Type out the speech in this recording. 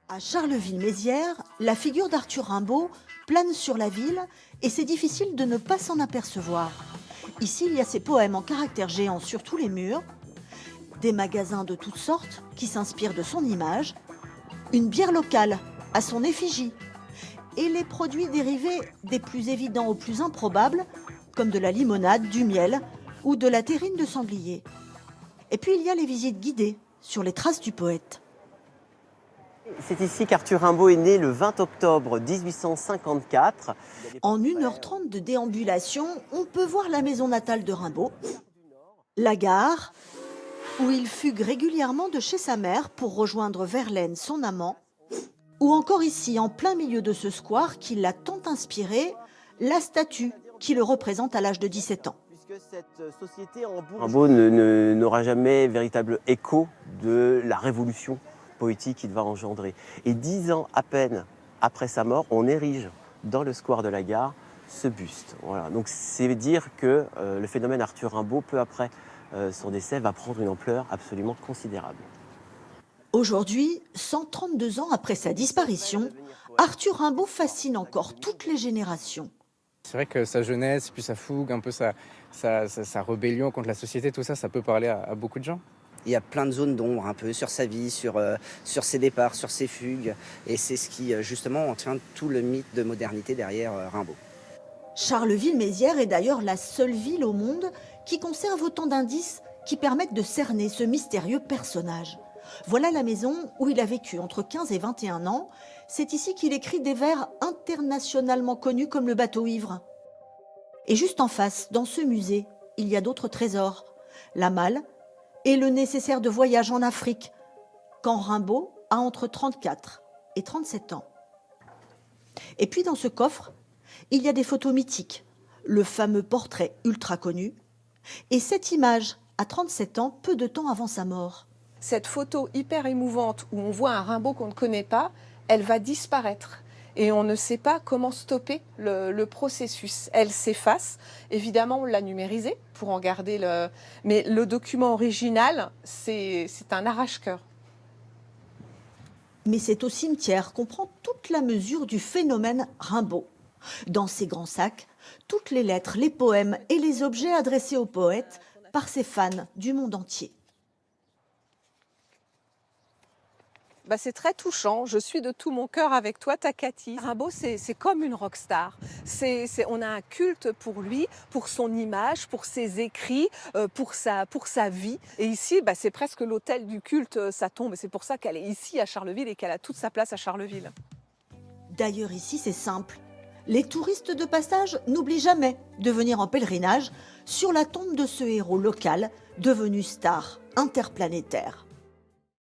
À Charleville-Mézières, la figure d'Arthur Rimbaud plane sur la ville et c'est difficile de ne pas s'en apercevoir. Ici, il y a ses poèmes en caractères géants sur tous les murs, des magasins de toutes sortes qui s'inspirent de son image, une bière locale à son effigie et les produits dérivés des plus évidents aux plus improbables, comme de la limonade, du miel ou de la terrine de sanglier. Et puis il y a les visites guidées sur les traces du poète. C'est ici qu'Arthur Rimbaud est né le 20 octobre 1854. En 1h30 de déambulation, on peut voir la maison natale de Rimbaud, la gare, où il fugue régulièrement de chez sa mère pour rejoindre Verlaine, son amant, ou encore ici, en plein milieu de ce square qui l'a tant inspiré, la statue qui le représente à l'âge de 17 ans. Rimbaud n'aura jamais véritable écho de la révolution poétique qu'il va engendrer. Et 10 ans à peine après sa mort, on érige dans le square de la gare ce buste. Voilà. Donc c'est dire que le phénomène Arthur Rimbaud, peu après son décès, va prendre une ampleur absolument considérable. Aujourd'hui, 132 ans après sa disparition, Arthur Rimbaud fascine encore toutes les générations. C'est vrai que sa jeunesse, puis sa fougue, un peu sa rébellion contre la société, tout ça, ça peut parler à beaucoup de gens. Il y a plein de zones d'ombre un peu sur sa vie, sur ses départs, sur ses fugues. Et c'est ce qui, justement, entretient tout le mythe de modernité derrière Rimbaud. Charleville-Mézières est d'ailleurs la seule ville au monde qui conserve autant d'indices qui permettent de cerner ce mystérieux personnage. Voilà la maison où il a vécu entre 15 et 21 ans. C'est ici qu'il écrit des vers internationalement connus comme le bateau ivre. Et juste en face, dans ce musée, il y a d'autres trésors. La malle et le nécessaire de voyage en Afrique, quand Rimbaud a entre 34 et 37 ans. Et puis dans ce coffre, il y a des photos mythiques, le fameux portrait ultra connu, et cette image à 37 ans, peu de temps avant sa mort. Cette photo hyper émouvante où on voit un Rimbaud qu'on ne connaît pas, elle va disparaître. Et on ne sait pas comment stopper le processus. Elle s'efface. Évidemment, on l'a numérisé pour en garder le... Mais le document original, c'est un arrache-cœur. Mais c'est au cimetière qu'on prend toute la mesure du phénomène Rimbaud. Dans ses grands sacs, toutes les lettres, les poèmes et les objets adressés au poète par ses fans du monde entier. C'est très touchant. Je suis de tout mon cœur avec toi, ta Cathy. Rimbaud, c'est comme une rockstar. On a un culte pour lui, pour son image, pour ses écrits, pour sa vie. Et ici, c'est presque l'autel du culte, ça tombe. Et c'est pour ça qu'elle est ici à Charleville et qu'elle a toute sa place à Charleville. D'ailleurs, ici, c'est simple. Les touristes de passage n'oublient jamais de venir en pèlerinage sur la tombe de ce héros local devenu star interplanétaire.